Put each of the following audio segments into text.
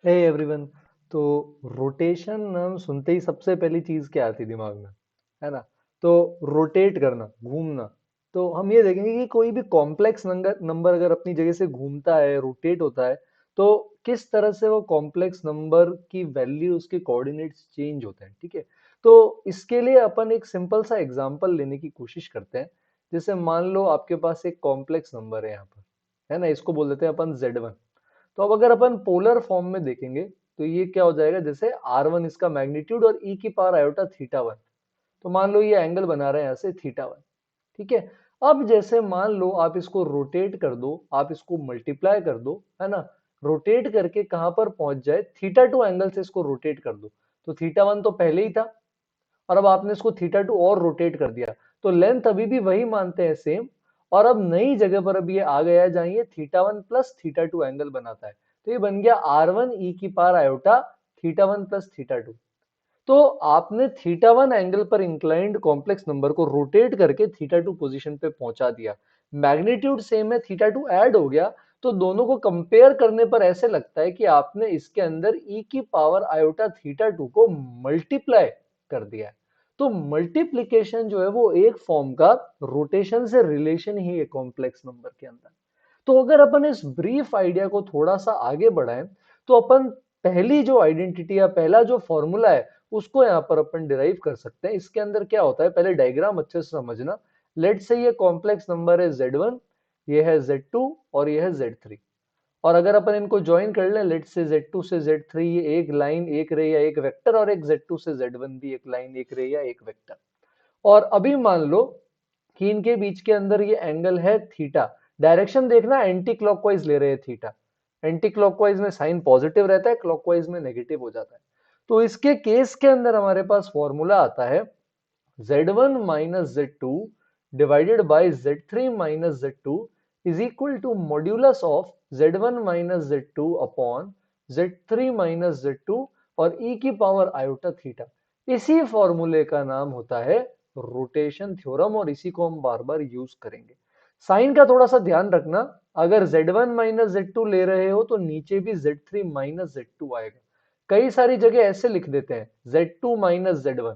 Hey everyone. तो rotation नाम सुनते ही सबसे पहली चीज क्या आती दिमाग में, है ना? तो रोटेट करना, घूमना। तो हम ये देखेंगे कि कोई भी कॉम्प्लेक्स नंबर नंबर अगर अपनी जगह से घूमता है, रोटेट होता है, तो किस तरह से वो कॉम्प्लेक्स नंबर की वैल्यू, उसके कोऑर्डिनेट्स चेंज होते हैं। ठीक है, तो इसके लिए अपन एक सिंपल सा एग्जांपल लेने की कोशिश करते हैं। जैसे मान लो आपके पास एक कॉम्प्लेक्स नंबर है यहाँ पर, है ना? इसको बोल देते हैं अपन Z1। तो अब अगर अपन पोलर फॉर्म में देखेंगे तो ये क्या हो जाएगा, जैसे R1 इसका मैग्नीट्यूड और e की पावर आयोटा थीटा 1। तो मान लो ये एंगल बना रहे हैं यहाँ से थीटा 1। ठीक है, अब जैसे मान लो आप इसको रोटेट कर दो, आप इसको मल्टीप्लाई कर दो, है ना? रोटेट करके कहां पर पहुंच जाए, थीटा 2 एंगल से इसको रोटेट कर दो। तो थीटा 1 तो पहले ही था, और अब आपने इसको थीटा 2 और रोटेट कर दिया, तो लेंथ अभी भी वही मानते हैं, सेम। और अब नई जगह पर अब ये आ गया, जहां ये थीटा 1 प्लस थीटा 2 एंगल बनाता है। तो ये बन गया R1 e की power iota theta 1 plus theta 2। तो आपने थीटा 1 एंगल पर इंक्लाइंड कॉम्प्लेक्स नंबर को रोटेट करके थीटा 2 पोजीशन पे पहुंचा दिया। मैग्नीट्यूड सेम है, थीटा 2 ऐड हो गया। तो दोनों को कंपेयर करने पर ऐसे लगता है कि आपने इसके अंदर e की पावर आयोटा थीटा 2 को मल्टीप्लाई कर दिया है। तो मल्टीप्लीकेशन जो है वो एक फॉर्म का रोटेशन से रिलेशन ही है कॉम्प्लेक्स नंबर के अंदर। तो अगर अपन इस ब्रीफ आइडिया को थोड़ा सा आगे बढ़ाएं, तो अपन पहली जो आइडेंटिटी या पहला जो फॉर्मूला है उसको यहाँ पर अपन डिराइव कर सकते हैं। इसके अंदर क्या होता है, पहले डायग्राम अच्छे से समझना। लेट से ये कॉम्प्लेक्स नंबर है Z1, ये है Z2 और ये है Z3। और अगर अपन इनको ज्वाइन कर लें, लेट से Z2 से Z3 ये एक लाइन, एक रे या एक वेक्टर, और एक Z2 से Z1 भी एक लाइन, एक रे या एक वेक्टर। और अभी मान लो कि इनके बीच के अंदर ये एंगल है थीटा। डायरेक्शन देखना, एंटी क्लॉकवाइज ले रहे हैं थीटा। एंटी क्लॉकवाइज में साइन पॉजिटिव रहता है, क्लॉकवाइज में नेगेटिव हो जाता है। तो इसके केस के अंदर हमारे पास फॉर्मूला आता है Z1 minus Z2 divided by Z3 minus Z2 is equal to modulus of Z1 minus Z2 upon Z3 minus Z2 और e की पावर आयोटा थीटा। इसी फॉर्मूले का नाम होता है रोटेशन थ्योरम, और इसी को हम बार बार यूज करेंगे। साइन का थोड़ा सा ध्यान रखना, अगर Z1 माइनस Z2 ले रहे हो तो नीचे भी Z3 माइनस Z2 आएगा। कई सारी जगह ऐसे लिख देते हैं Z2 माइनस Z1,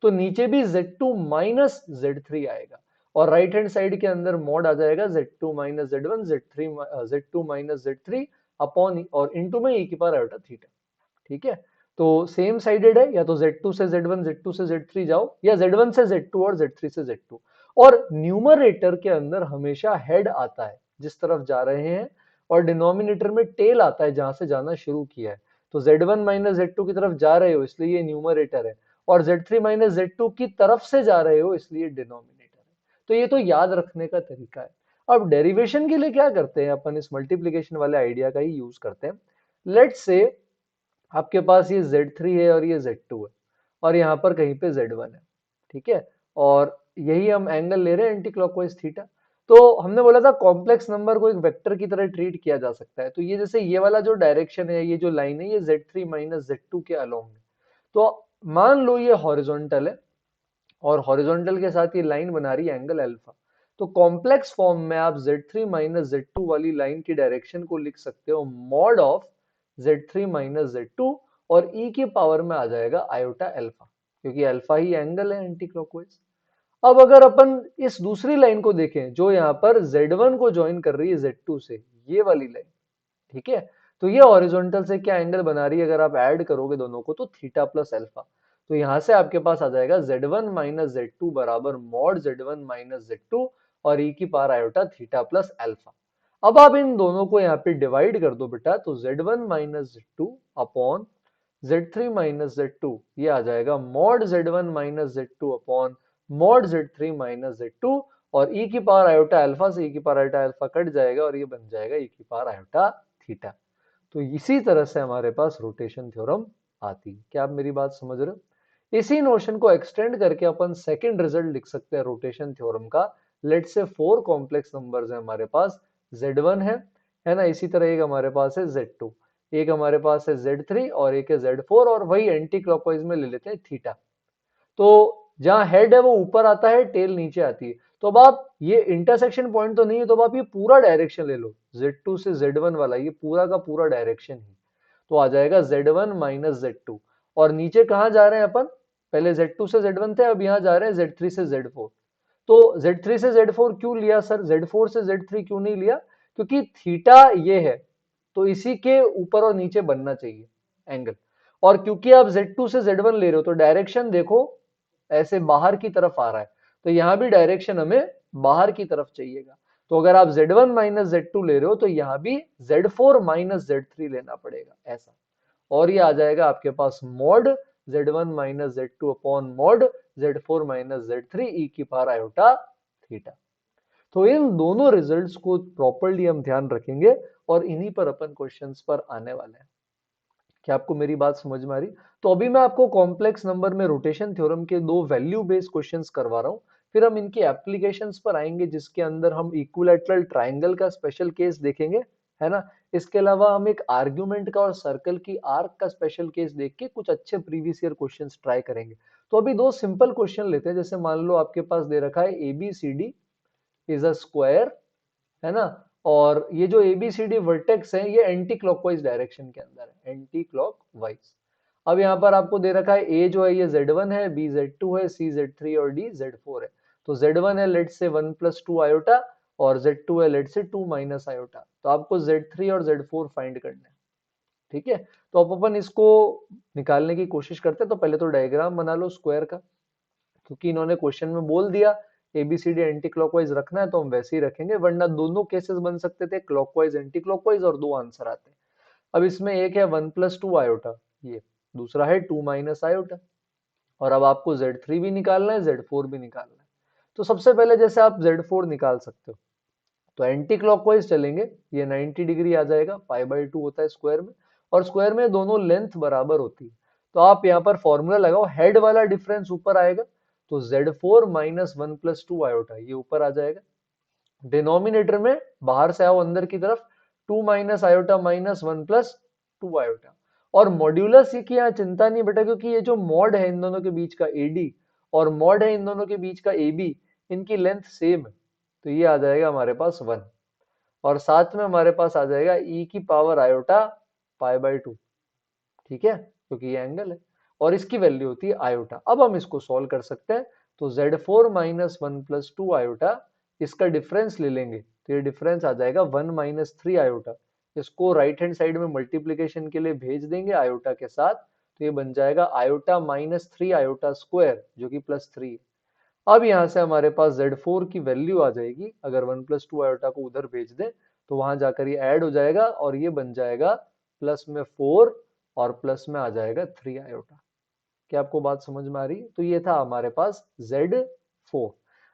तो नीचे भी Z2 माइनस Z3 आएगा। और राइट हैंड साइड के अंदर मॉड आ जाएगा Z2 minus Z1 Z2 minus Z3 upon और इंटू में e की पावर आयोटा थीटा। ठीक है, तो सेम साइडेड है, या तो Z2 से Z1, Z2 से Z3 जाओ, या Z1 से Z2 और Z3 से Z2। और न्यूमरेटर के अंदर हमेशा हेड आता है जिस तरफ जा रहे हैं, और डिनोमिनेटर में टेल आता है जहां से जाना शुरू किया है। तो Z1 माइनस Z2 की तरफ जा रहे हो इसलिए ये न्यूमरेटर है, और Z3 माइनस Z2 की तरफ से जा रहे हो इसलिए डिनोमिनेटर है। तो ये तो याद रखने का तरीका है। अब डेरिवेशन के लिए क्या करते हैं अपन, इस मल्टीप्लीकेशन वाले आइडिया का ही यूज करते हैं। लेट से आपके पास ये Z3 है और ये Z2 है, और यहाँ पर कहीं पे Z1 है। ठीक है, और यही हम एंगल ले रहे हैं एंटी क्लॉकवाइज थीटा। तो हमने बोला था कॉम्प्लेक्स नंबर को एक वेक्टर की तरह ट्रीट किया जा सकता है। तो ये जैसे ये वाला जो डायरेक्शन है, ये जो लाइन है, ये Z3 माइनस Z2 के अलोंग है। तो मान लो ये हॉरिजॉन्टल है, और हॉरिजॉन्टल के साथ ये लाइन बना रही है एंगल अल्फा। तो कॉम्प्लेक्स फॉर्म में आप Z3 माइनस Z2 वाली लाइन की डायरेक्शन को लिख सकते हो mod of Z3 minus Z2, और e की पावर में आ जाएगा आयोटा अल्फा, क्योंकि अल्फा ही एंगल है एंटी क्लॉकवाइज। अब अगर अपन इस दूसरी लाइन को देखें जो यहाँ पर Z1 को ज्वाइन कर रही है Z2 से, ये वाली लाइन, ठीक है, तो ये हॉरिजॉन्टल से क्या एंगल बना रही है, अगर आप ऐड करोगे दोनों को तो थीटा प्लस अल्फा। तो यहां से आपके पास आ जाएगा Z1 माइनस Z2 बराबर मॉड Z1 माइनस Z2 और e की power iota theta plus alpha. अब आप इन दोनों को यहाँ पे डिवाइड कर दो बेटा, तो Z1 minus Z2 upon Z3 minus Z2, ये आ जाएगा mod Z1 minus Z2 upon mod Z3 minus Z2, और e की पावर आयोटा अल्फा से e की पावर आयोटा अल्फा कट जाएगा, और ये बन जाएगा e की पावर आयोटा थीटा। तो इसी तरह से हमारे पास रोटेशन थ्योरम आती है। क्या आप मेरी बात समझ रहे हो? इसी नोशन को एक्सटेंड करके अपन सेकंड रिजल्ट लिख सकते हैं रोटेशन थ्योरम का। लेट से 4 कॉम्प्लेक्स नंबर्स है हमारे पास, Z1 है ना? इसी तरह एक हमारे पास है Z2, एक हमारे पास है Z3 और एक है Z4, और वही एंटी क्लॉकवाइज में ले लेते हैं थीटा। तो जहां हेड है वो ऊपर आता है, टेल नीचे आती है। तो अब आप ये इंटरसेक्शन पॉइंट तो नहीं है, तो अब आप ये पूरा डायरेक्शन ले लो, Z2 से Z1 वाला, ये पूरा का पूरा डायरेक्शन है। तो आ जाएगा Z1 माइनस Z2। और नीचे कहाँ जा रहे हैं अपन, पहले Z2 से Z1 थे, अब यहाँ जा रहे हैं Z3 से Z4। तो Z3 से Z4 क्यों लिया सर, Z4 से Z3 क्यों नहीं लिया, क्योंकि थीटा ये है तो इसी के ऊपर और नीचे बनना चाहिए एंगल। और क्योंकि आप Z2 से Z1 ले रहे हो तो डायरेक्शन देखो ऐसे बाहर की तरफ आ रहा है, तो यहां भी डायरेक्शन हमें बाहर की तरफ चाहिएगा। तो अगर आप Z1 माइनस Z2 ले रहे हो तो यहां भी Z4 माइनस Z3 लेना पड़ेगा ऐसा। और ये आ जाएगा आपके पास mod Z1 minus Z2 upon mod Z4 minus Z3 e की पावर आयोटा थीटा। तो इन दोनों रिजल्ट्स को प्रॉपर्ली हम ध्यान रखेंगे और इन्हीं पर अपन क्वेश्चंस पर आने वाले हैं। क्या आपको मेरी बात समझ में आ रही? तो अभी मैं आपको कॉम्प्लेक्स नंबर में रोटेशन थ्योरम के दो वैल्यू बेस्ड क्वेश्चंस करवा रहा हूं, फिर हम इनकी एप्लीकेशंस पर आएंगे जिसके अंदर हम इक्विलैटरल ट्रायंगल का स्पेशल केस देखेंगे, है ना। इसके अलावा हम एक आर्ग्यूमेंट का और सर्कल की आर्क का स्पेशल केस देख के कुछ अच्छे प्रीवियस ईयर क्वेश्चंस ट्राई करेंगे। तो अभी दो सिंपल क्वेश्चन लेते हैं, जैसे मान लो आपके पास दे रखा है ABCD इज अ स्क्वायर, है ना। और ये जो ABCD वर्टेक्स है ये एंटी क्लॉकवाइज डायरेक्शन के अंदर है, एंटी क्लॉकवाइज। अब यहाँ पर आपको दे रखा है A जो है ये Z1 है, B Z2 है, C Z3 और D Z4 है। तो Z1 है लेट से 1 प्लस 2 आयोटा और Z2 है लेट से 2 माइनस आयोटा। तो आपको Z3 और Z4 फाइंड करना है, ठीक है। तो अब अपन इसको निकालने की कोशिश करते हैं। तो पहले तो डायग्राम बना लो स्क्वायर का, क्योंकि इन्होंने क्वेश्चन में बोल दिया ABCD एंटी क्लॉकवाइज रखना है तो हम वैसे ही रखेंगे, वरना दोनों केसेस बन सकते थे क्लॉकवाइज एंटी क्लॉकवाइज और दो आंसर आते। अब इसमें एक है 1 प्लस 2 आयोटा, ये दूसरा है 2 माइनस आयोटा। और अब आपको Z3 भी निकालना है, Z4 भी निकालना है। तो सबसे पहले जैसे आप Z4 निकाल सकते हो तो एंटी क्लॉकवाइज चलेंगे, ये 90 डिग्री आ जाएगा, π/2 होता है स्क्वायर में, और स्क्वायर में दोनों लेंथ बराबर होती है। तो आप यहाँ पर फॉर्मूला लगाओ, हेड वाला डिफरेंस ऊपर आएगा तो Z4 माइनस 1 प्लस 2 आयोटा ये ऊपर आ जाएगा। डिनोमिनेटर में बाहर से आओ अंदर की तरफ, 2 minus iota minus 1 plus 2 iota. और मॉड्यूलस की यहाँ चिंता नहीं बेटा, क्योंकि ये जो मॉड है इन दोनों के बीच का AD और मॉड है इन दोनों के बीच का AB, इनकी लेंथ सेम है। तो ये आ जाएगा हमारे पास 1, और साथ में हमारे पास आ जाएगा E की पावर आयोटा π/2, ठीक है, क्योंकि ये एंगल है और इसकी वैल्यू होती है आयोटा। अब हम इसको सॉल्व कर सकते हैं। तो Z4 माइनस 1 प्लस 2 आयोटा, इसका डिफरेंस ले लेंगे तो ये डिफरेंस आ जाएगा 1 माइनस 3 आयोटा। इसको राइट हैंड साइड में मल्टीप्लीकेशन के लिए भेज देंगे आयोटा के साथ, तो ये बन जाएगा आयोटा माइनस 3 आयोटा स्क्वायर जो कि प्लस 3 है। अब यहां से हमारे पास Z4 की वैल्यू आ जाएगी, अगर 1 प्लस 2 आयोटा को उधर भेज दें तो वहां जाकर ये ऐड हो जाएगा और ये बन जाएगा प्लस में 4 और प्लस में आ जाएगा 3 आयोटा। क्या आपको बात समझ में आ रही है? तो ये था हमारे पास Z4।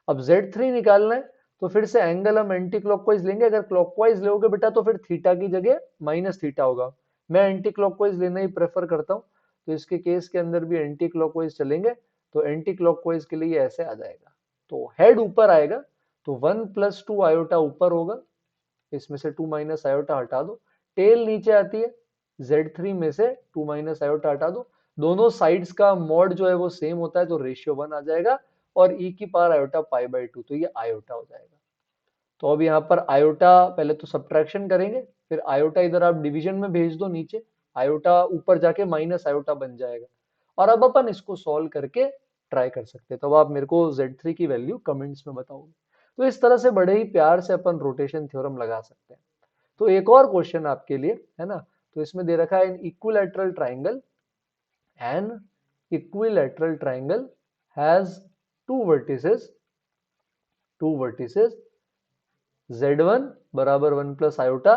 अब Z3 निकालना है तो फिर से एंगल हम एंटी क्लॉकवाइज लेंगे। अगर क्लॉकवाइज लोगे बेटा तो फिर थीटा की जगह माइनस थीटा होगा। मैं एंटी क्लॉकवाइज लेना ही प्रेफर करता हूं, तो इसके केस के अंदर भी एंटी क्लॉकवाइज चलेंगे। तो एंटी क्लॉकवाइज के लिए ऐसे आ जाएगा, तो हेड ऊपर आएगा तो 1 प्लस 2 आयोटा ऊपर होगा, इसमें से 2 माइनस आयोटा हटा दो। टेल नीचे आती है, Z3 में से 2 माइनस आयोटा हटा दो। दोनों साइड्स का मॉड जो है वो सेम होता है तो रेशियो 1 आ जाएगा, और E की पावर आयोटा π/2, तो ये आयोटा हो जाएगा। तो अब यहाँ पर आयोटा पहले तो सब्ट्रैक्शन करेंगे, फिर आयोटा इधर आप डिवीजन में भेज दो नीचे, आयोटा ऊपर जाके माइनस आयोटा बन जाएगा। और अब अपन इसको सॉल्व करके ट्राई कर सकते हैं। तो अब आप मेरे को Z3 की वैल्यू कमेंट्स में बताओगे। तो इस तरह से बड़े ही प्यार से अपन रोटेशन थ्योरम लगा सकते हैं। तो एक और क्वेश्चन आपके लिए है ना, तो इसमें दे रखा है equilateral triangle, an equilateral triangle has two vertices Z1 बराबर 1 प्लस आयोटा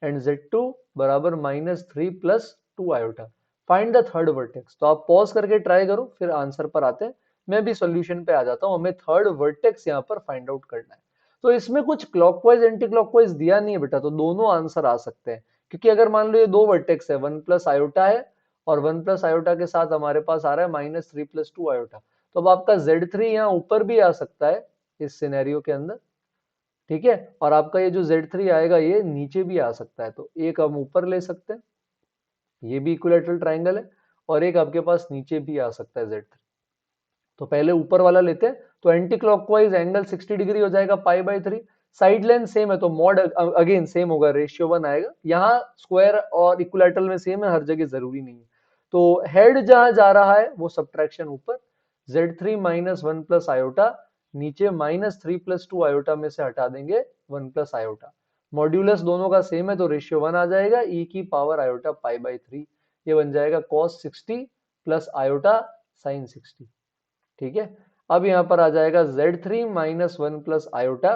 एंड Z2 बराबर minus 3 plus 2 iota. Find the third vertex. तो आप पॉज करके ट्राई करो, फिर आंसर पर आते हैं। मैं भी सॉल्यूशन पे आ जाता हूं, हमें थर्ड वर्टेक्स यहाँ पर फाइंड आउट करना है। तो इसमें कुछ क्लॉकवाइज एंटी क्लॉकवाइज दिया नहीं है बेटा, तो दोनों आंसर आ सकते हैं। क्योंकि अगर मान लो ये दो वर्टेक्स है, 1 प्लस आयोटा है और 1 प्लस आयोटा के साथ हमारे पास आ रहा है माइनस 3 प्लस 2 आयोटा, तो अब आपका Z3 यहाँ ऊपर भी आ सकता है इस सिनेरियो के अंदर, ठीक है। और आपका ये जो Z3 आएगा ये नीचे भी आ सकता है, तो एक हम ऊपर ले सकते हैं, ये भी इक्विलैटरल ट्राइंगल है, और एक आपके पास नीचे भी आ सकता है Z3। तो पहले ऊपर वाला लेते हैं, तो एंटी क्लॉकवाइज एंगल 60 डिग्री हो जाएगा π/3। साइड लेंथ सेम है तो मॉड अगेन सेम होगा, रेशियो 1 आएगा। यहाँ स्क्वायर और इक्विलैटरल में सेम है, हर जगह जरूरी नहीं है। तो हेड जहां जा रहा है वो सब्ट्रैक्शन ऊपर, z3 माइनस 1 प्लस आयोटा, नीचे माइनस 3 प्लस 2 आयोटा में से हटा देंगे 1 प्लस आयोटा। मॉड्यूलस दोनों का सेम है तो रेशियो 1 आ जाएगा, e की पावर आयोटा पाई बाई 3, ये बन जाएगा cos 60 प्लस आयोटा साइन 60। ठीक है, अब यहां पर आ जाएगा z3 माइनस 1 प्लस आयोटा,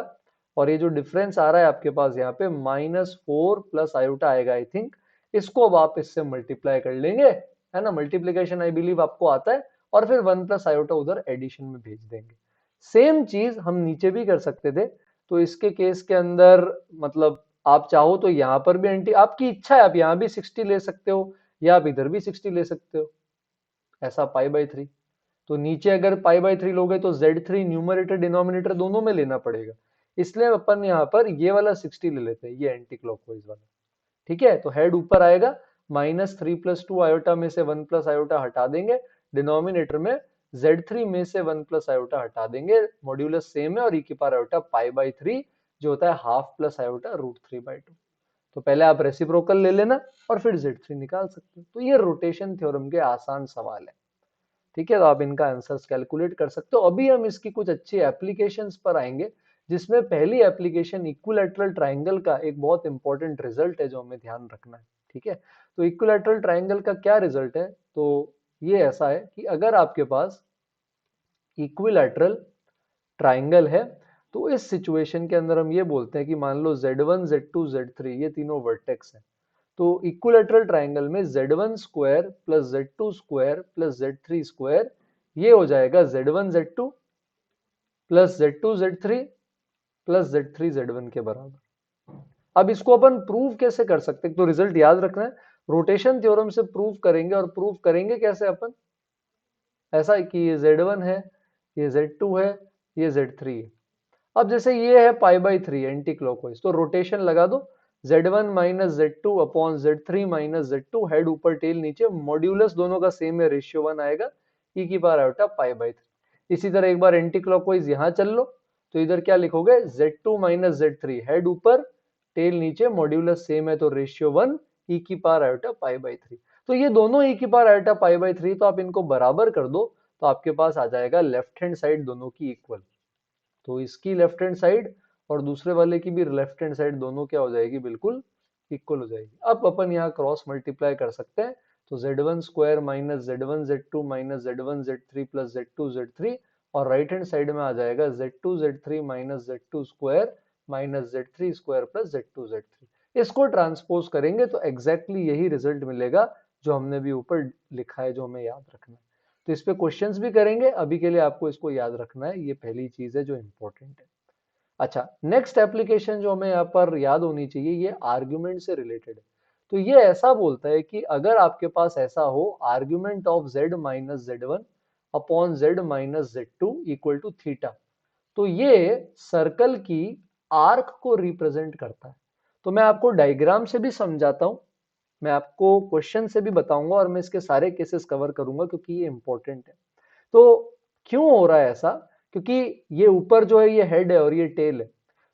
और ये जो डिफरेंस आ रहा है आपके पास यहाँ पे -4 प्लस आयोटा आएगा आई थिंक। इसको अब आप इससे मल्टीप्लाई कर लेंगे, है ना, मल्टीप्लीकेशन आई बिलीव आपको आता है, और फिर 1 प्लस आयोटा उधर एडिशन में भेज देंगे। सेम चीज हम नीचे भी कर सकते थे, तो इसके केस के अंदर मतलब आप चाहो तो यहाँ पर भी एंटी, आपकी इच्छा है, आप यहाँ भी 60 ले सकते हो या आप इधर भी 60 ले सकते हो, ऐसा पाई बाई 3। तो नीचे अगर पाई बाई 3 लोगे तो z3 न्यूमरेटर डिनोमिनेटर दोनों में लेना पड़ेगा, इसलिए अपन यहाँ पर ये वाला 60 ले लेते हैं, ये एंटी क्लॉकवाइज वाला। ठीक है, तो हेड ऊपर आएगा, -3 प्लस 2 आयोटा में से 1 प्लस आयोटा हटा देंगे, डिनोमिनेटर में z3 में से 1 प्लस आयोटा हटा देंगे, मॉड्यूलस सेम है, और e की पावर आयोटा पाई बाई 3 जो होता है हाफ प्लस आयोटा √3/2। तो पहले आप रेसिप्रोकल ले लेना और फिर z3 निकाल सकते हो। तो ये रोटेशन थ्योरम के आसान सवाल है। ठीक है, तो आप इनका आंसर्स कैलकुलेट कर सकते हो। अभी हम इसकी कुछ अच्छी एप्लीकेशंस पर आएंगे, जिसमें पहली एप्लीकेशन इक्विलैटरल ट्रायंगल का एक बहुत इंपॉर्टेंट रिजल्ट है जो हमें ध्यान रखना है। ठीक है, तो इक्विलैटरल ट्रायंगल का क्या रिजल्ट है, तो ये ऐसा है कि अगर आपके पास इक्विलैटरल ट्रायंगल है, तो इस सिचुएशन के अंदर हम ये बोलते हैं कि मान लो z1 z2 z3 ये तीनों वर्टेक्स हैं, तो इक्विलैटरल ट्रायंगल में z1 square plus z2 square plus z3 square ये हो जाएगा z1 z2 plus z2 z3 plus z3 z1 के बराबर। अब इसको अपन प्रूव कैसे कर सकते हैं, तो रिजल्ट याद रखना है, रोटेशन थ्योरम से प्रूव करेंगे, और प्रूव करेंगे कैसे अपन, ऐसा है कि ये z1 है, ये z2 है, ये z3 है। अब जैसे ये है पाई बाई 3 एंटी क्लॉकवाइज, तो रोटेशन लगा दो, z1 minus z2 upon z3 minus z2, head ऊपर टेल नीचे, मॉड्यूलस दोनों का सेम है, रेशियो 1 आएगा, e की पावर आयोटा पाई बाई 3। इसी तरह एक बार एंटी क्लॉकवाइज यहां चल लो, तो इधर क्या लिखोगे, z2 माइनस z3, हेड ऊपर टेल नीचे, मॉड्यूलस सेम है तो रेशियो 1, e की पावर आयोटा पाई बाई 3। तो ये दोनों e की पावर आयोटा पाई बाई 3, तो आप इनको बराबर कर दो, तो आपके पास आ जाएगा लेफ्ट हैंड साइड दोनों की इक्वल। तो इसकी लेफ्ट हैंड साइड और दूसरे वाले की भी लेफ्ट हैंड साइड दोनों क्या हो जाएगी, बिल्कुल इक्वल हो जाएगी। अब अपन यहाँ क्रॉस मल्टीप्लाई कर सकते हैं, तो z1 square minus z1 z2 minus z1 z3 plus z2 z3, और राइट हैंड साइड में आ जाएगा z2 z3 minus z2 square minus z3 square plus z2 z3। इसको ट्रांसपोज करेंगे तो एग्जैक्टली यही रिजल्ट मिलेगा जो हमने भी ऊपर लिखा है, जो हमें याद रखना है। तो इस पे क्वेश्चंस भी करेंगे, अभी के लिए आपको इसको याद रखना है, ये पहली चीज है जो इंपॉर्टेंट है। अच्छा, नेक्स्ट एप्लीकेशन जो हमें यहाँ पर याद होनी चाहिए, ये आर्ग्यूमेंट से रिलेटेड है। तो ये ऐसा बोलता है कि अगर आपके पास ऐसा हो, argument of z minus z1 upon z minus z2 equal to theta, तो ये सर्कल की आर्क को रिप्रेजेंट करता है। तो मैं आपको डायग्राम से भी समझाता हूं, मैं आपको क्वेश्चन से भी बताऊंगा, और मैं इसके सारे केसेस कवर करूंगा क्योंकि ये इंपॉर्टेंट है। तो क्यों हो रहा है ऐसा, क्योंकि ये ऊपर जो है ये हेड है और ये टेल है,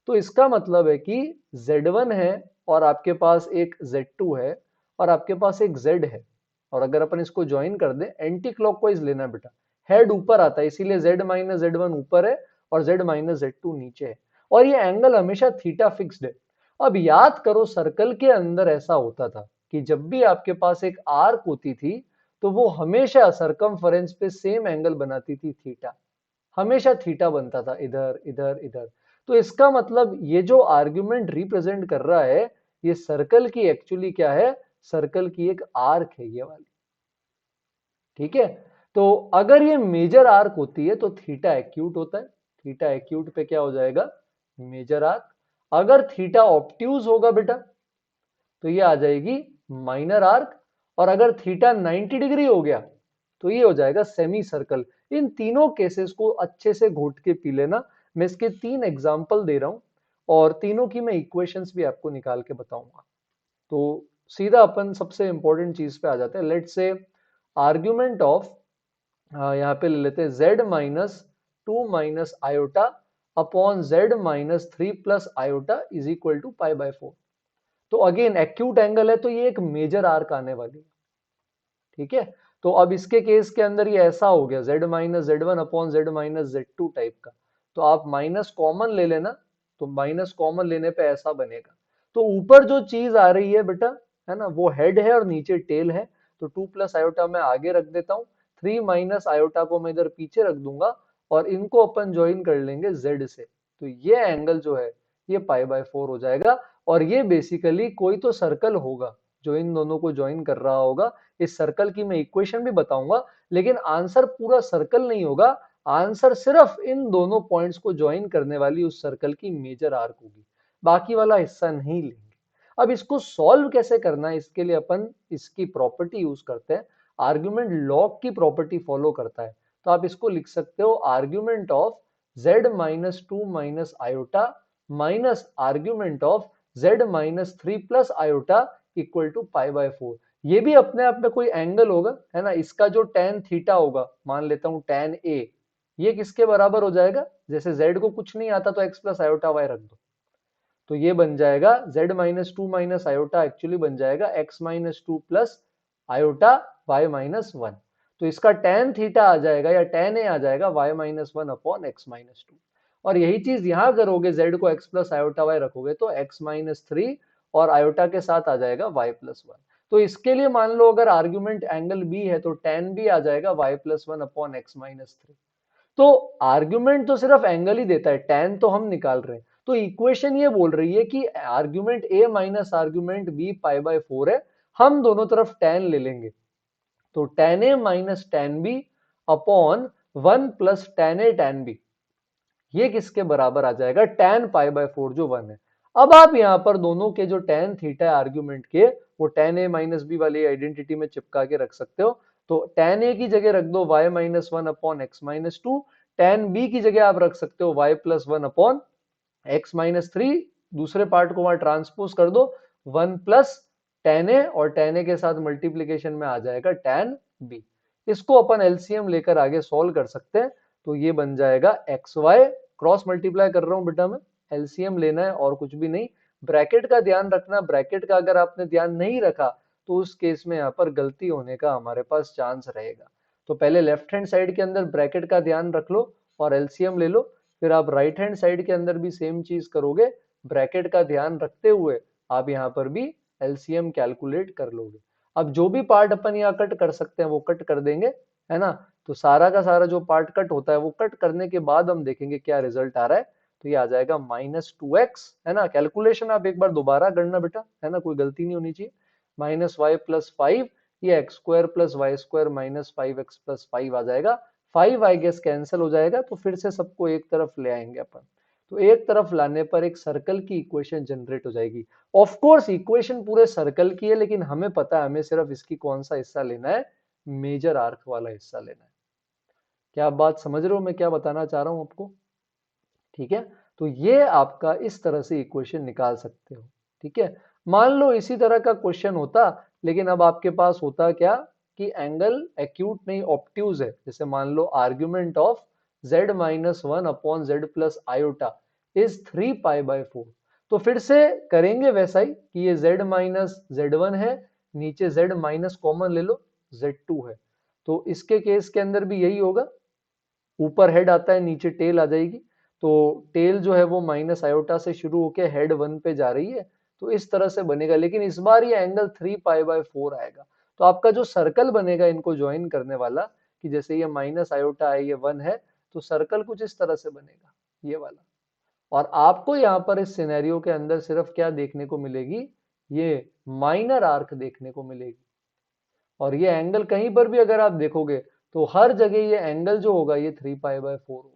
तो इसका मतलब है कि z1 है और आपके पास एक z2 है और आपके पास एक z है, और अगर अपन इसको ज्वाइन कर दें, एंटी क्लॉकवाइज लेना बेटा, हेड ऊपर आता है इसीलिए z माइनस z1 ऊपर है और z माइनस z2 नीचे है, और ये एंगल हमेशा थीटा फिक्स्ड है। अब याद करो, सर्कल के अंदर ऐसा होता था कि जब भी आपके पास एक आर्क होती थी तो वो हमेशा सरकमफरेंस पे सेम एंगल बनाती थी थीटा, हमेशा थीटा बनता था, इधर इधर इधर। तो इसका मतलब ये जो आर्गुमेंट रिप्रेजेंट कर रहा है, ये सर्कल की एक्चुअली क्या है, सर्कल की एक आर्क है ये वाली। ठीक है, तो अगर ये मेजर आर्क होती है तो थीटा एक्यूट होता है, थीटा एक्यूट पे क्या हो जाएगा, मेजर आर्क। अगर थीटा ऑब्ट्यूज होगा बेटा तो ये आ जाएगी माइनर आर्क, और अगर थीटा 90 डिग्री हो गया तो ये हो जाएगा सेमी सर्कल। इन तीनों केसेस को अच्छे से घोट के पी लेना, मैं इसके 3 एग्जांपल दे रहा हूं और तीनों की मैं इक्वेशंस भी आपको निकाल के बताऊंगा। तो सीधा अपन सबसे इंपॉर्टेंट चीज पे आ जाते हैं, लेट्स से आर्ग्यूमेंट ऑफ, यहाँ पे ले लेते हैं z minus 2 minus iota upon Z minus 3 plus iota is equal to pi by 4। तो अगेन एक्यूट एंगल है तो ये एक मेजर आर्क आने वाली है, ठीक है। तो अब इसके केस के अंदर ये ऐसा हो गया z minus Z one upon Z minus Z two type का। तो आप माइनस कॉमन ले लेना, तो माइनस कॉमन लेने पे ऐसा बनेगा। तो ऊपर जो चीज आ रही है बेटा, है ना, वो हेड है और नीचे टेल है। तो 2 प्लस आयोटा मैं आगे रख देता हूँ, 3 माइनस आयोटा को मैं इधर पीछे रख दूंगा, और इनको अपन ज्वाइन कर लेंगे z से। तो ये एंगल जो है ये पाई बाय 4 हो जाएगा। और ये बेसिकली कोई तो सर्कल होगा जो इन दोनों को ज्वाइन कर रहा होगा। इस सर्कल की मैं इक्वेशन भी बताऊंगा, लेकिन आंसर पूरा सर्कल नहीं होगा, आंसर सिर्फ इन दोनों पॉइंट्स को ज्वाइन करने वाली उस सर्कल की मेजर आर्क होगी, बाकी वाला हिस्सा नहीं लेंगे। अब इसको सॉल्व कैसे करना है, इसके लिए अपन इसकी प्रॉपर्टी यूज करते हैं। आर्ग्यूमेंट लॉग की प्रॉपर्टी फॉलो करता है। तो आप इसको लिख सकते हो argument of z minus two minus iota minus argument of z minus three plus iota equal to pi by 4। ये भी अपने आप में कोई एंगल होगा, है ना। इसका जो tan थीटा होगा, मान लेता हूं tan a, ये किसके बराबर हो जाएगा, जैसे z को कुछ नहीं आता तो x प्लस आयोटा y रख दो, तो ये बन जाएगा z minus two minus iota actually बन जाएगा x minus two plus iota y minus one. तो इसका tan थीटा आ जाएगा या tan a आ जाएगा y minus one upon X minus to. और यही चीज यहां करोगे, z को x प्लस आयोटा y रखोगे तो x माइनस थ्री और आयोटा के साथ आ जाएगा y प्लस वन। तो इसके लिए मान लो अगर आर्ग्यूमेंट एंगल b है तो tan b आ जाएगा y plus one upon X minus three. तो आर्ग्यूमेंट तो सिर्फ एंगल ही देता है, टैन तो हम निकाल रहे हैं। तो इक्वेशन ये बोल रही है कि argument A minus argument B pi by 4 है, हम दोनों तरफ टैन ले लेंगे। तो tan A minus tan B upon 1 plus tan A tan B, ये किसके बराबर आ जाएगा, टैन पाई बाय 4 जो 1 है। अब आप यहां पर दोनों के जो टैन थीटा है आर्ग्यूमेंट के, वो टैन ए माइनस बी वाली आइडेंटिटी में चिपका के रख सकते हो। तो टैन ए की जगह रख दो y minus one upon X minus two, tan B की जगह आप रख सकते हो y plus one upon X minus three, दूसरे पार्ट को वहां ट्रांसपोज कर दो, 1 प्लस टेन ए, और टेन ए के साथ मल्टीप्लीकेशन में आ जाएगा टैन बी। इसको अपन एलसीएम लेकर आगे सॉल्व कर सकते हैं। तो ये बन जाएगा एक्स वाई, क्रॉस मल्टीप्लाई कर रहा हूं बेटा मैं, एलसीएम लेना है और कुछ भी नहीं। ब्रैकेट का ध्यान रखना, ब्रैकेट का अगर आपने ध्यान नहीं रखा तो उस केस में यहाँ पर गलती होने का हमारे पास चांस रहेगा। तो पहले लेफ्ट हैंड साइड के अंदर ब्रैकेट का ध्यान रख लो और एलसीएम ले लो, फिर आप राइट हैंड साइड के अंदर भी सेम चीज करोगे, ब्रैकेट का ध्यान रखते हुए आप यहाँ पर भी एलसीएम कैलकुलेट कर लोगे। अब जो भी पार्ट अपन यहाँ कट कर सकते हैं वो कट कर देंगे, है ना। तो सारा का सारा जो पार्ट कट होता है वो कट करने के बाद हम देखेंगे क्या रिजल्ट आ रहा है। तो ये आ जाएगा माइनस टू एक्स, है ना। कैलकुलेशन आप एक बार दोबारा करना बेटा, है ना, कोई गलती नहीं होनी चाहिए। माइनस वाई प्लस फाइव, ये X square plus Y square minus five X plus five आ जाएगा। फाइव आई गेस कैंसिल हो जाएगा, तो फिर से सबको एक तरफ ले आएंगे अपन। तो एक तरफ लाने पर एक सर्कल की इक्वेशन जनरेट हो जाएगी। ऑफ कोर्स इक्वेशन पूरे सर्कल की है, लेकिन हमें पता है हमें सिर्फ इसकी कौन सा हिस्सा लेना है, मेजर आर्क वाला हिस्सा लेना है। क्या आप बात समझ रहे हो मैं क्या बताना चाह रहा हूं आपको, ठीक है। तो ये आपका इस तरह से इक्वेशन निकाल सकते हो, ठीक है। मान लो इसी तरह का क्वेश्चन होता, लेकिन अब आपके पास होता क्या कि एंगल एक्यूट नहीं ऑब्ट्यूज है। जैसे मान लो argument of z minus one upon Z plus iota is 3 pi by 4। तो फिर से करेंगे वैसा ही कि ये z माइनस जेड वन है, नीचे z माइनस कॉमन ले लो, z2 है। तो इसके केस के अंदर भी यही होगा, ऊपर हेड आता है नीचे टेल आ जाएगी। तो टेल जो है वो माइनस आयोटा से शुरू होकर हेड वन पे जा रही है, तो इस तरह से बनेगा। लेकिन इस बार ये एंगल 3 पाई बाय 4 आएगा। तो आपका जो सर्कल बनेगा इनको ज्वाइन करने वाला, कि जैसे ये माइनस आयोटा है ये वन है, तो सर्कल कुछ इस तरह से बनेगा, ये वाला। और आपको यहाँ पर इस सिनेरियो के अंदर सिर्फ क्या देखने को मिलेगी, ये माइनर आर्क देखने को मिलेगी। और ये एंगल कहीं पर भी अगर आप देखोगे तो हर जगह ये एंगल जो होगा ये 3 पाई बाय 4 होगा।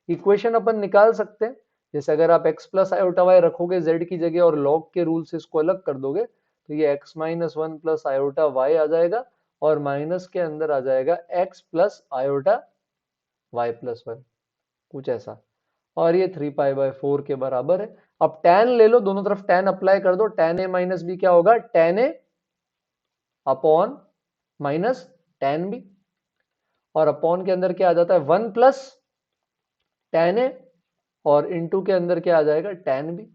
इक्वेशन अपन निकाल सकते हैं, जैसे अगर आप x प्लस आयोटा वाई रखोगे z की जगह और लॉग के रूल से इसको अलग कर दोगे, तो ये x minus one plus iota Y आ जाएगा, और माइनस के अंदर आ जाएगा x plus iota Y plus one, कुछ ऐसा। और ये 3 पाई बाय 4 के बराबर है। अब tan ले लो, दोनों तरफ tan अप्लाई कर दो, tan a माइनस बी क्या होगा, tan a upon minus tan b, और अपॉन के अंदर क्या आ जाता है, वन प्लस tan a और इंटू के अंदर क्या आ जाएगा, tan भी,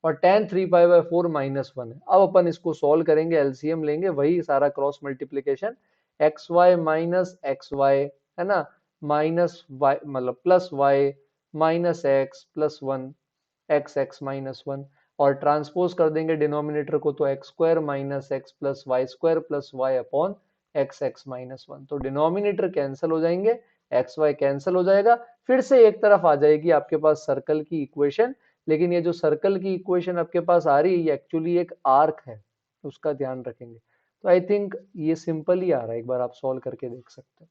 और tan 3π/4 -1 है। अब अपन इसको सॉल्व करेंगे, एलसीएम लेंगे, वही सारा cross multiplication, X Y minus X Y, है ना, माइनस वाई मतलब plus Y minus X plus one, X X minus one, और ट्रांसपोज कर देंगे डिनोमिनेटर को, तो X square minus X plus Y square plus Y upon X X minus one. तो denominator cancel हो जाएंगे, एक्स वाई कैंसिल हो जाएगा, फिर से एक तरफ आ जाएगी आपके पास सर्कल की इक्वेशन। लेकिन ये जो सर्कल की इक्वेशन आपके पास आ रही है, ये एक्चुअली एक आर्क है, उसका ध्यान रखेंगे। तो आई थिंक ये सिंपल ही आ रहा है, एक बार आप सॉल्व करके देख सकते हैं।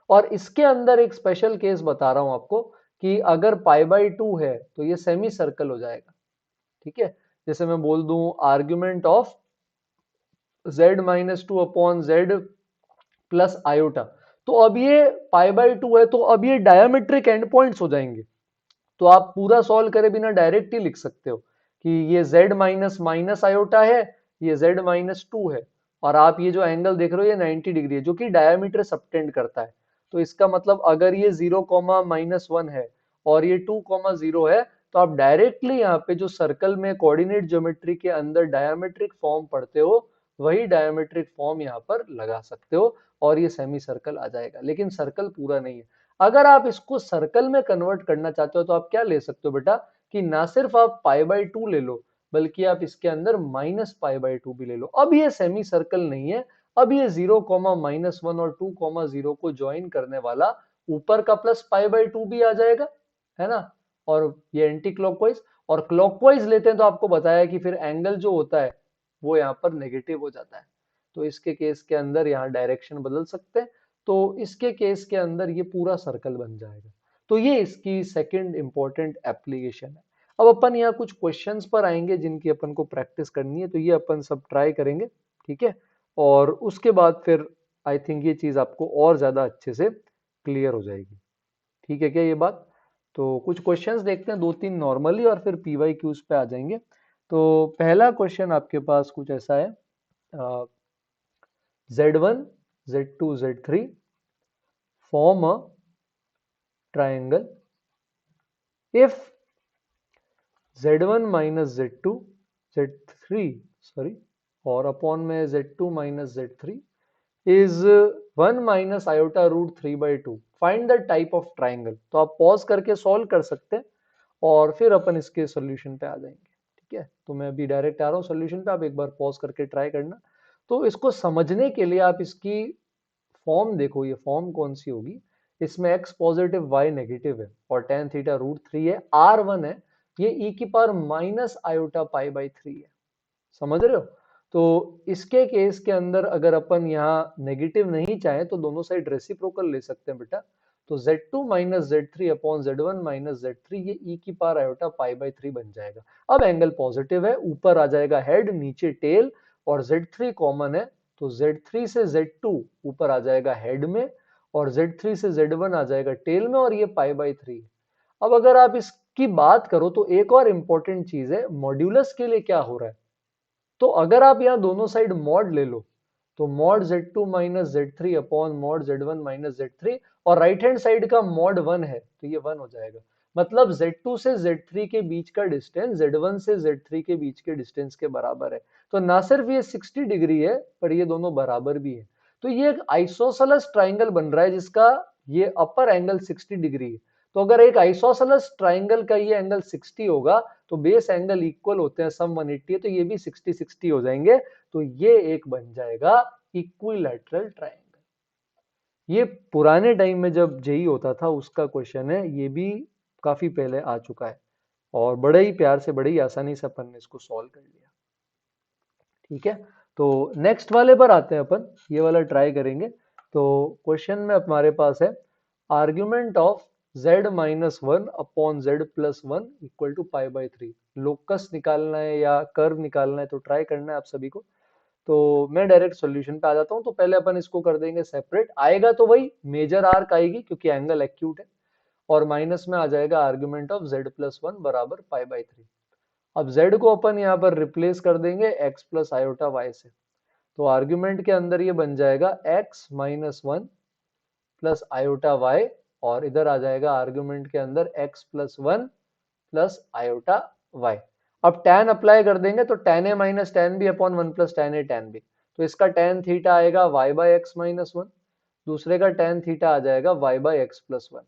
और इसके अंदर एक स्पेशल केस बता रहा हूं आपको, कि अगर π/2 है तो ये सेमी सर्कल हो जाएगा। ठीक है, जैसे मैं बोल दूं argument of z-2 upon z plus iota, तो अब ये π/2 है, तो अब ये डायमेट्रिक एंड पॉइंट्स हो जाएंगे। तो आप पूरा सॉल्व करे बिना डायरेक्ट ही लिख सकते हो कि ये z माइनस माइनस आयोटा है, ये z-2 है, और आप ये जो एंगल देख रहे हो ये 90 डिग्री है, जो कि डायमीटर सबटेंड करता है। तो इसका मतलब अगर ये 0, -1 है और ये 2, 0 है, तो आप डायरेक्टली यहाँ पे जो सर्कल में कोऑर्डिनेट ज्योमेट्री के अंदर डायमेट्रिक फॉर्म पढ़ते हो, वही डायमेट्रिक फॉर्म यहाँ पर लगा सकते हो, और ये सेमी सर्कल आ जाएगा। लेकिन सर्कल पूरा नहीं है। अगर आप इसको सर्कल में कन्वर्ट करना चाहते हो, तो आप क्या ले सकते हो बेटा, कि ना सिर्फ आप π/2 ले लो, बल्कि आप इसके अंदर -π/2 भी ले लो। अब ये सेमी सर्कल नहीं है, अब ये 0, -1 और 2, 0 को ज्वाइन करने वाला ऊपर का प्लस π/2 भी आ जाएगा, है ना। और ये एंटी क्लॉकवाइज, और क्लॉकवाइज लेते हैं तो आपको बताया कि फिर एंगल जो होता है वो यहाँ पर नेगेटिव हो जाता है। तो इसके केस के अंदर यहाँ डायरेक्शन बदल सकते हैं, तो इसके केस के अंदर ये पूरा सर्कल बन जाएगा। तो ये इसकी सेकंड इंपॉर्टेंट एप्लीकेशन है। अब अपन यहाँ कुछ क्वेश्चंस पर आएंगे जिनकी अपन को प्रैक्टिस करनी है, तो ये अपन सब ट्राई करेंगे, ठीक है। और उसके बाद फिर आई थिंक ये चीज आपको और ज्यादा अच्छे से क्लियर हो जाएगी। ठीक है क्या ये बात? तो कुछ क्वेश्चंस देखते हैं, दो तीन नॉर्मली, और फिर पीवाई क्यूज पे आ जाएंगे। तो पहला क्वेश्चन आपके पास कुछ ऐसा है, Z1, Z2, Z3 form a triangle if Z1 minus Z2, Z3 sorry, और अपॉन में Z2 minus Z3 is 1 minus iota root 3/2, find the type of triangle. तो आप पॉज करके सॉल्व कर सकते हैं, और फिर अपन इसके सोल्यूशन पे आ जाएंगे। ठीक है, तो मैं अभी डायरेक्ट आ रहा हूँ सोल्यूशन पे, आप एक बार पॉज करके ट्राई करना। तो इसको समझने के लिए आप इसकी फॉर्म देखो, ये फॉर्म कौन सी होगी, इसमें x पॉजिटिव y नेगेटिव है, और tan थीटा √3 है, r1 है, ये e की पावर माइनस आयोटा π/3 है। समझ रहे हो? तो इसके केस के अंदर अगर अपन यहाँ नेगेटिव नहीं चाहे तो दोनों साइड रेसिप्रोकल ले सकते हैं बेटा। तो Z2 minus Z3 upon Z1 minus Z3, ये e की पावर आयोटा π/3 बन जाएगा। अब एंगल पॉजिटिव है, ऊपर आ जाएगा हेड, नीचे टेल, और Z3 कॉमन है, तो Z3 से Z2 ऊपर आ जाएगा हेड में, और Z3 से Z1 आ जाएगा टेल में, और ये π/3। अब अगर आप इसकी बात करो तो एक और इंपॉर्टेंट चीज है, मॉड्यूलस के लिए क्या हो रहा है। तो अगर आप यहाँ दोनों साइड मॉड ले लो, तो mod Z2 minus Z3 upon mod Z1 minus Z3, और राइट हैंड साइड का मॉड 1 है, तो ये 1 हो जाएगा। मतलब Z2 से Z3 के बीच का डिस्टेंस Z1 से Z3 के बीच के डिस्टेंस के बराबर है। तो ना सिर्फ ये 60 डिग्री है, पर ये दोनों बराबर भी है। तो ये एक आइसोसेलेस ट्राइंगल बन रहा है, जिसका ये अपर एंगल 60 डिग्री है। तो अगर एक आइसोसेलेस ट्राइंगल का ये एंगल 60 होगा, तो बेस एंगल इक्वल होते हैं, सम 180 है, तो ये भी 60-60 हो जाएंगे। तो ये एक बन जाएगा इक्विलैटरल ट्राइंगल। ये पुराने टाइम में जब जेई होता था उसका क्वेश्चन है, ये भी काफी पहले आ चुका है, और बड़े ही प्यार से, बड़ी आसानी से अपन ने इसको सॉल्व कर लिया। ठीक है, तो नेक्स्ट वाले पर आते हैं अपन, ये वाला ट्राई करेंगे। तो क्वेश्चन में हमारे पास है argument of z-1 upon z+1 equal to π/3। Locus निकालना है या कर्व निकालना है, तो ट्राई करना है आप सभी को। तो मैं डायरेक्ट सॉल्यूशन पे आ जाता हूँ। तो पहले अपन इसको कर देंगे सेपरेट, आएगा तो वही मेजर आर्क आएगी क्योंकि एंगल एक्यूट है, और माइनस में आ जाएगा आर्ग्यूमेंट ऑफ z+1 बराबर π/3। अब z को अपन यहाँ पर रिप्लेस कर देंगे x प्लस आयोटा y से। तो आर्ग्यूमेंट के अंदर ये बन जाएगा x-1 प्लस आयोटा y और इधर आ जाएगा आर्ग्यूमेंट के अंदर x plus one plus iota y। अब tan अप्लाई कर देंगे तो tan a minus tan b upon one plus tan a tan b, तो इसका tan थीटा आएगा y by x minus one, दूसरे का tan थीटा आ जाएगा y by x plus one,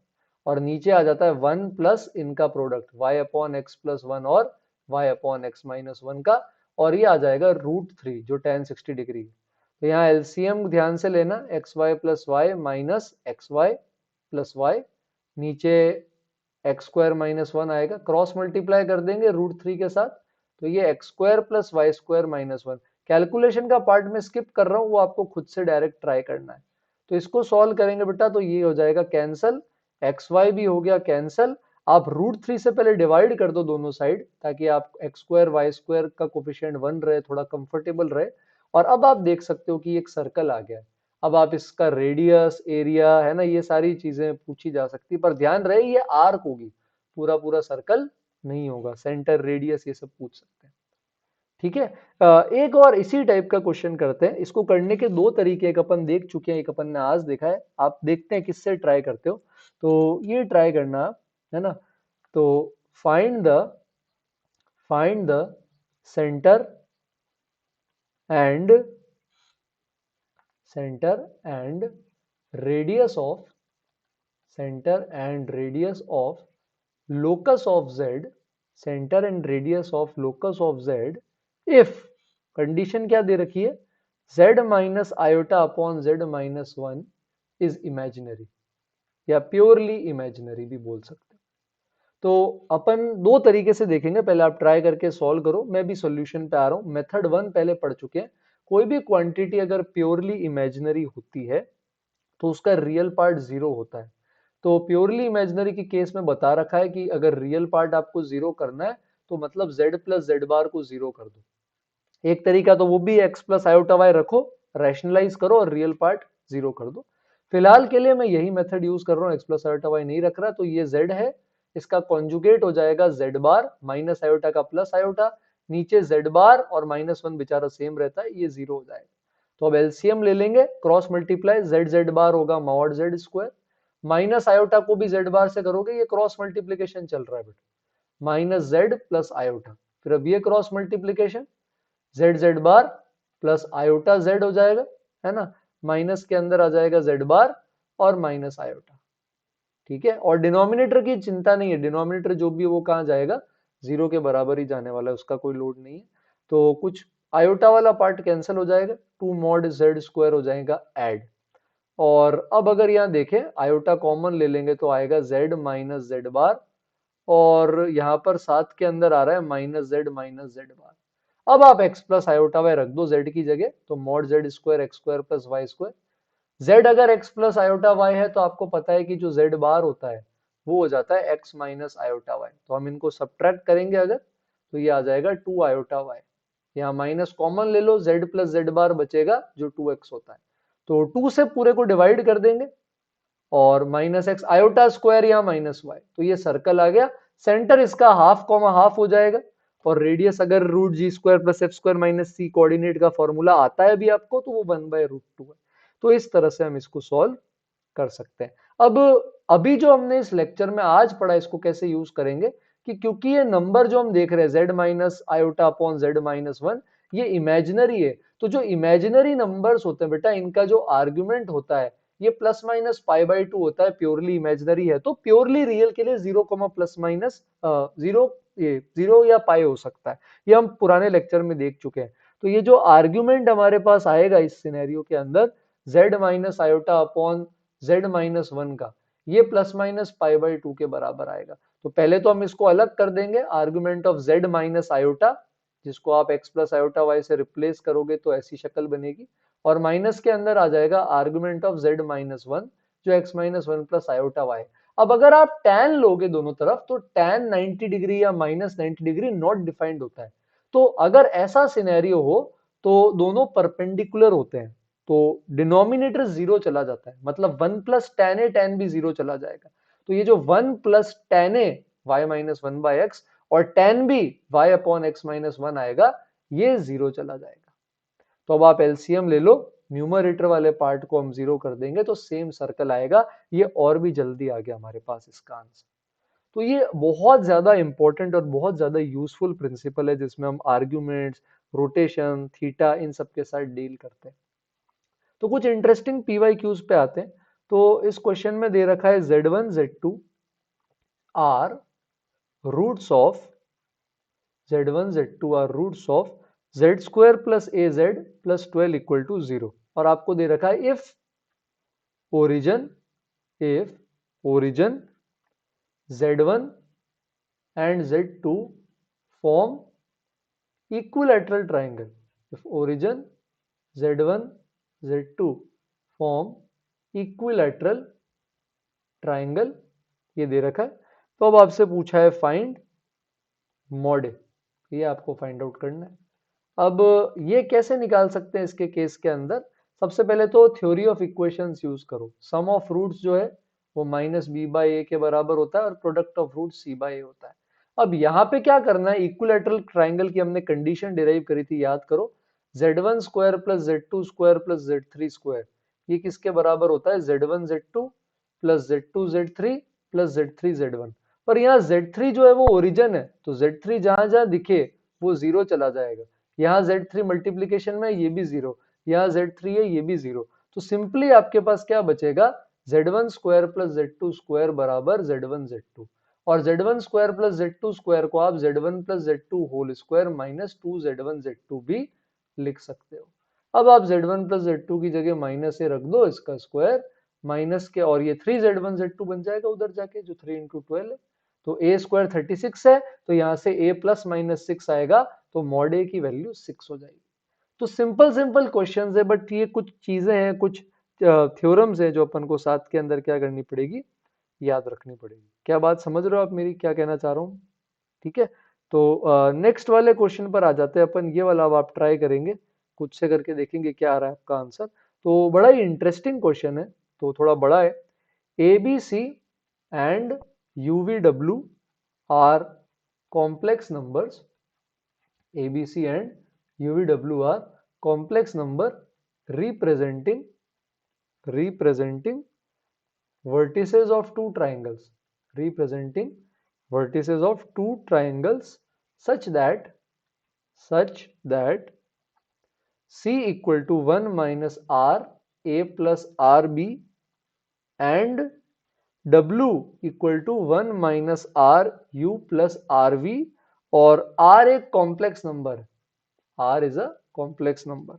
और नीचे आ जाता है वन प्लस इनका product y upon x plus one और y upon X minus one का, और ये आ जाएगा √3 जो tan 60 डिग्री। तो यहाँ एलसीएम ध्यान से लेना, X Y plus Y minus X Y plus Y, नीचे एक्स स्क्वायर माइनस वन आएगा, क्रॉस मल्टीप्लाई कर देंगे √3 के साथ, तो ये X square plus Y square minus one. Calculation का पार्ट में स्किप कर रहा हूँ, वो आपको खुद से डायरेक्ट ट्राई करना है। तो इसको सॉल्व करेंगे बेटा तो ये हो जाएगा कैंसल, एक्स वाई भी हो गया कैंसल। आप √3 से पहले डिवाइड कर दो दोनों साइड, ताकि आप एक्स स्क्वायर वाई स्क्वायर का कोफिशिएंट 1 रहे, थोड़ा कंफर्टेबल रहे। और अब आप देख सकते हो कि एक सर्कल आ गया। अब आप इसका रेडियस, एरिया है ना, ये सारी चीजें पूछी जा सकती है, पर ध्यान रहे ये आर्क होगी, पूरा पूरा सर्कल नहीं होगा। सेंटर, रेडियस, ये सब पूछ सकते हैं। ठीक है। एक और इसी टाइप का क्वेश्चन करते हैं। इसको करने के दो तरीके, एक अपन देख चुके हैं, एक अपन ने आज देखा है। आप देखते हैं किससे ट्राई करते हो। तो ये ट्राई करना है ना। तो find the centre and radius of locus of z, center and radius of locus of z if condition क्या दे रखी है, z minus iota upon z minus one is imaginary, या प्योरली इमेजिनरी भी बोल सकते हैं। तो अपन दो तरीके से देखेंगे, पहले आप ट्राई करके सॉल्व करो, मैं भी सॉल्यूशन पे आ रहा हूं। मेथड वन पहले पढ़ चुके हैं। कोई भी क्वांटिटी अगर प्योरली इमेजिनरी होती है तो उसका रियल पार्ट जीरो होता है। तो प्योरली इमेजिनरी के केस में बता रखा है कि अगर रियल पार्ट आपको जीरो करना है तो मतलब z प्लस जेड बार को जीरो कर दो। एक तरीका तो वो भी x प्लस आयोटा वाई रखो, रैशनलाइज करो और रियल पार्ट जीरो कर दो। फिलहाल के लिए मैं यही मेथड यूज कर रहा हूँ, x प्लस आयोटा वाई नहीं रख रहा। तो ये z है, इसका कॉन्जुगेट हो जाएगा z बार माइनस आयोटा का प्लस आयोटा, नीचे z बार और माइनस वन बेचारा सेम रहता है, ये जीरो हो जाएगा। तो अब एलसीएम ले लेंगे, क्रॉस मल्टीप्लाई, z बार होगा mod z square, minus iota को भी z बार से करोगे, ये क्रॉस मल्टीप्लीकेशन चल रहा है बेटा, माइनस z प्लस आयोटा, फिर अब ये क्रॉस मल्टीप्लीकेशन z बार प्लस आयोटा z हो जाएगा, है ना, माइनस के अंदर आ जाएगा z बार और माइनस आयोटा। ठीक है, और डिनोमिनेटर की चिंता नहीं है, डिनोमिनेटर जो भी वो कहाँ जाएगा, जीरो के बराबर ही जाने वाला है, उसका कोई लोड नहीं है। तो कुछ आयोटा वाला पार्ट कैंसिल हो जाएगा, 2 मॉड z स्क्वायर हो जाएगा ऐड। और अब अगर यहाँ देखें आयोटा कॉमन ले लेंगे तो आएगा z माइनस जेड बार, और यहाँ पर साथ के अंदर आ रहा है माइनस जेड बार। अब आप x प्लस आयोटा वाई रख दो z की जगह, तो mod z square X square plus Y square. z अगर x प्लस आयोटा वाई है तो आपको पता है कि जो z बार होता है वो हो जाता है x माइनस आयोटा वाई। तो हम इनको सब्ट्रैक्ट करेंगे अगर, तो ये आ जाएगा 2 आयोटा वाई। यहाँ माइनस कॉमन ले लो, z प्लस जेड बार बचेगा जो 2x होता है, तो 2 से पूरे को डिवाइड कर देंगे, और माइनस एक्स आयोटा स्क्वायर या माइनस वाई, तो ये सर्कल आ गया। सेंटर इसका हाफ कॉमा हाफ हो जाएगा, और रेडियस अगर √g square plus F square minus C coordinate का फॉर्मूला आता है भी आपको, तो वो 1/√2 है। तो इस तरह से हम इसको सॉल्व कर सकते हैं। अब अभी जो हमने इस लेक्चर में आज पढ़ा, इसको कैसे यूज करेंगे, कि क्योंकि ये नंबर जो हम देख रहे हैं z minus iota upon z minus one, ये इमेजिनरी है। तो जो इमेजिनरी नंबर्स होते हैं बेटा, इनका जो आर्ग्यूमेंट होता है ये प्लस माइनस π/2 होता है, प्योरली इमेजिनरी है। तो प्योरली रियल के लिए 0 प्लस माइनस 0 या पाई हो सकता है, ये हम पुराने लेक्चर में देख चुके हैं। तो ये जो आर्ग्यूमेंट हमारे पास आएगा इस सिनेरियो के अंदर, z minus iota upon z minus one का, ये प्लस माइनस π/2 के बराबर आएगा। तो पहले तो हम इसको अलग कर देंगे, argument of z minus iota, जिसको आप x प्लस आयोटा वाई से रिप्लेस करोगे तो ऐसी शक्ल बनेगी, और माइनस के अंदर आ जाएगा argument of z minus one, जो x minus one plus iota Y. अब अगर आप tan लोगे दोनों तरफ, तो tan 90 डिग्री या माइनस 90 डिग्री नॉट डिफाइंड होता है। तो अगर ऐसा सिनेरियो हो तो दोनों परपेंडिकुलर होते हैं, तो डिनोमिनेटर जीरो चला जाता है, मतलब 1 plus tan a tan b zero चला जाएगा। तो ये जो 1 plus tan a y minus one by x और tan b y upon X minus one आएगा, ये जीरो चला जाएगा। तो अब आप एलसीएम ले लो, न्यूमरेटर वाले पार्ट को हम 0 कर देंगे तो सेम सर्कल आएगा। ये और भी जल्दी आ गया हमारे पास इसका आंसर। तो ये बहुत ज्यादा इंपॉर्टेंट और बहुत ज्यादा यूजफुल प्रिंसिपल है जिसमें हम आर्ग्यूमेंट्स, रोटेशन, थीटा इन सब के साथ डील करते हैं। तो कुछ इंटरेस्टिंग पीवाईक्यूज पे आते हैं। तो इस क्वेश्चन में दे रखा है Z1 Z2 are roots of Z1 Z2 are roots of Z square plus AZ plus 12 equal to 0 और आपको दे रखा है origin if origin Z1 and Z2 form equilateral triangle. If origin Z1 Z2 form equilateral triangle, ये दे रखा है। तो अब आपसे पूछा है फाइंड मॉड ए, ये आपको फाइंड आउट करना है। अब ये कैसे निकाल सकते हैं इसके केस के अंदर? सबसे पहले तो थ्योरी ऑफ इक्वेशंस यूज करो। सम ऑफ रूट्स जो है वो माइनस बी बाई ए के बराबर होता है और product of root C by A होता है। अब यहाँ पे क्या करना है, इक्विलैटरल ट्राइंगल की हमने कंडीशन डिराइव करी थी, याद करो। Z1 square plus Z2 square plus Z3 square, ये किसके बराबर होता है? Z1 Z2 plus Z2 Z3 plus Z3 Z1। पर यहाँ Z3 जो है वो ओरिजिन है, तो Z3 जहां जहां दिखे वो 0 चला जाएगा। यहाँ Z3 मल्टीप्लीकेशन में ये भी 0, यहाँ Z3 है ये भी 0। तो सिंपली आपके पास क्या बचेगा? Z1 square plus Z2 square बराबर Z1 Z2, और Z1 square plus Z2 square को आप Z1 plus Z2 whole square minus 2Z1 Z2 भी लिख सकते हो। अब आप Z1 प्लस Z2 की जगह माइनस ए रख दो, इसका स्क्वायर माइनस के, और ये 3Z1 Z2 बन जाएगा उधर जाके, जो 3 इंटू 12 है। तो ए स्क्वायर 36 है, तो यहाँ से ए प्लस माइनस 6 आएगा, तो मॉड ए की वैल्यू 6 हो जाएगी। तो सिंपल सिंपल क्वेश्चंस है, बट ये कुछ चीजें हैं, कुछ थ्योरम्स है जो अपन को साथ के अंदर क्या करनी पड़ेगी, याद रखनी पड़ेगी। क्या बात समझ रहे हो आप मेरी, क्या कहना चाह रहा हूँ? ठीक है। तो नेक्स्ट वाले क्वेश्चन पर आ जाते हैं अपन। ये वाला अब आप ट्राई करेंगे, खुद से करके देखेंगे क्या आ रहा है आपका आंसर। तो बड़ा ही इंटरेस्टिंग क्वेश्चन है, तो थोड़ा बड़ा है। ABC and UVW are complex numbers, ABC and UVW are complex number representing vertices of two triangles, representing vertices of two triangles such that C equal to 1 minus R A plus RB and W equal to 1 minus R U plus RV, और R एक complex number है, R is a complex number.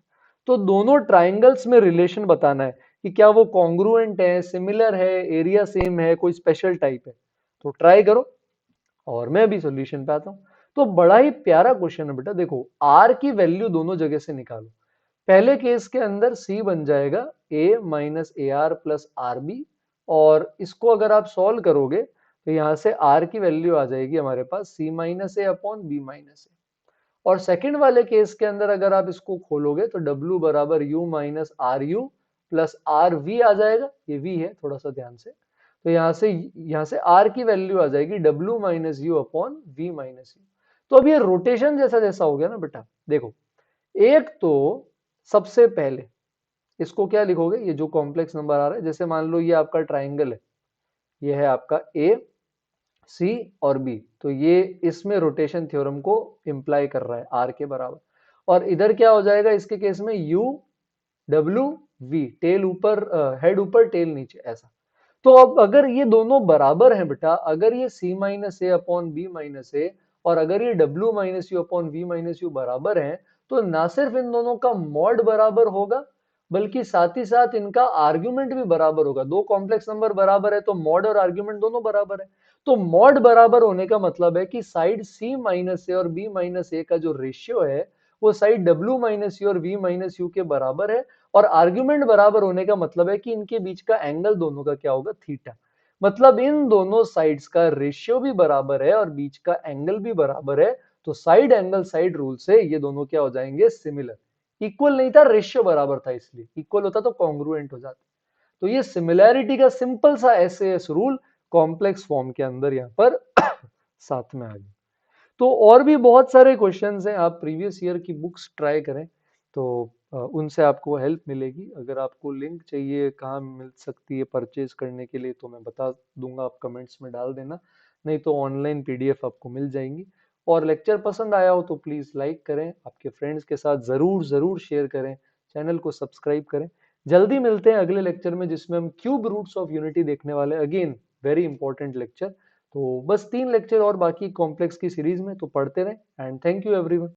तो दोनों triangles में relation बताना है कि क्या वो कॉन्ग्रुएंट है, सिमिलर है, एरिया सेम है, कोई स्पेशल टाइप है। तो ट्राई करो और मैं अभी सॉल्यूशन पे आता हूं। तो बड़ा ही प्यारा क्वेश्चन है बेटा। देखो आर की वैल्यू दोनों जगह से निकालो। पहले केस के अंदर सी बन जाएगा A minus A R plus R B, और इसको अगर आप सॉल्व करोगे तो यहां से आर की वैल्यू आ जाएगी हमारे पास सी minus A upon B minus A. और सेकंड वाले केस के अंदर अगर आप इसको खोलोगे तो W बराबर U minus R U plus R V आ जाएगा, ये V है थोड़ा सा ध्यान से। तो यहाँ से R की वैल्यू आ जाएगी W minus U upon V minus U. तो अब ये रोटेशन जैसा जैसा हो गया ना बेटा। देखो एक तो सबसे पहले इसको क्या लिखोगे, ये जो कॉम्प्लेक्स नंबर आ रहा है, जैसे मान लो ये आपका ट्राइंगल है, ये है आपका ए सी और बी, तो ये इसमें रोटेशन थ्योरम को इंप्लाई कर रहा है आर के बराबर। और इधर क्या हो जाएगा इसके केस में, यू डब्ल्यू वी, टेल ऊपर हेड ऊपर टेल नीचे, ऐसा। तो अब अगर ये दोनों बराबर हैं बेटा, अगर ये C minus A upon B minus A और अगर ये W minus U upon V minus U बराबर हैं, तो ना सिर्फ इन दोनों का मॉड बराबर होगा, बल्कि साथ ही साथ इनका आर्ग्यूमेंट भी बराबर होगा। दो कॉम्प्लेक्स नंबर बराबर है तो मॉड और आर्ग्यूमेंट दोनों बराबर है। तो मॉड बराबर होने का मतलब है कि साइड सी माइनस ए और बी माइनस ए का जो रेशियो है वो साइड डब्ल्यू माइनस यू और वी माइनस यू के बराबर है। और आर्ग्यूमेंट बराबर होने का मतलब है कि इनके बीच का एंगल दोनों का क्या होगा, थीटा। मतलब इन दोनों साइड्स का रेशियो भी बराबर है और बीच का एंगल भी बराबर है। तो साइड एंगल साइड रूल से ये दोनों क्या हो जाएंगे, सिमिलर। इक्वल नहीं था, रेशियो बराबर था, इसलिए इक्वल होता तो कॉन्ग्रुएंट हो जाता। तो ये सिमिलैरिटी का सिंपल सा एसएएस रूल कॉम्प्लेक्स फॉर्म के अंदर यहां पर साथ में आ गया। तो और भी बहुत सारे क्वेश्चंस हैं, आप प्रीवियस ईयर की बुक्स ट्राई करें तो उनसे आपको हेल्प मिलेगी। अगर आपको लिंक चाहिए कहाँ मिल सकती है परचेज करने के लिए तो मैं बता दूंगा, आप कमेंट्स में डाल देना, नहीं तो ऑनलाइन पीडीएफ आपको मिल जाएंगी। और लेक्चर पसंद आया हो तो प्लीज लाइक करें, आपके फ्रेंड्स के साथ जरूर जरूर शेयर करें, चैनल को सब्सक्राइब करें। जल्दी मिलते हैं अगले लेक्चर में जिसमें हम क्यूब रूट्स ऑफ यूनिटी देखने वाले, अगेन वेरी इंपॉर्टेंट लेक्चर। तो बस 3 लेक्चर और बाकी कॉम्प्लेक्स की सीरीज में, तो पढ़ते रहें एंड थैंक यू एवरीवन।